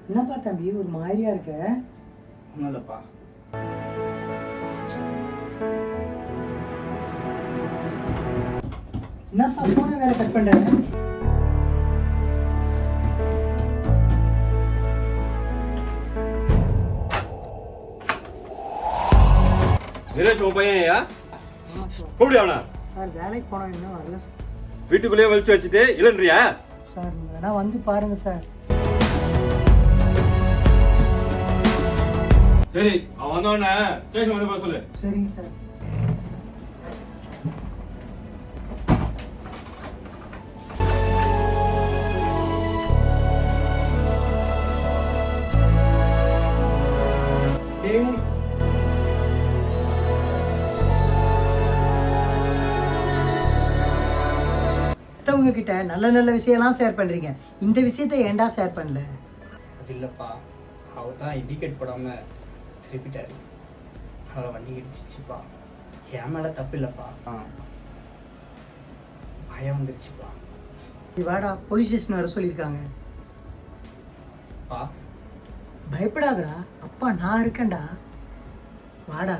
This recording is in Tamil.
என்னப்பா தம்பி ஒரு மாதிரியா இருக்க? ஒன்றும் இல்லைப்பா. என்னப்பா போனை வேற கட் பண்றேன்? வீரேஷ் உன் பையன் ஐயா? ஆமா சார். கூப்பிடு அவனா. சார் வேலைக்கு போனா இன்னும் வரல சார். வீட்டுக்குள்ளேயே வலிச்சு வச்சுட்டு இல்லைன்றியா? சார் நீங்க வேணா வந்து பாருங்க சார். சரி, அவன் வந்தோடனே ஸ்டேஷன் வந்து போக சொல்லு. சரிங்க சார். கிட்ட நல்ல நல்ல விஷயம்லாம் ஷேர் பண்றீங்க, இந்த விஷயத்த ஏன்டா ஷேர் பண்ணல? அது இல்லைப்பா, அவர் தான் இண்டிகேட் போடாம திருப்பிட்டாரு. அவரை வண்டி இடிச்சிச்சுப்பா. என் மேலே தப்பு இல்லைப்பா, பயம் வந்துருச்சுப்பா. வாடா, போலீஸ் ஸ்டேஷன் வர சொல்லியிருக்காங்க. பா பயப்படாதடா, அப்பா நான் இருக்கேன்டா, வாடா.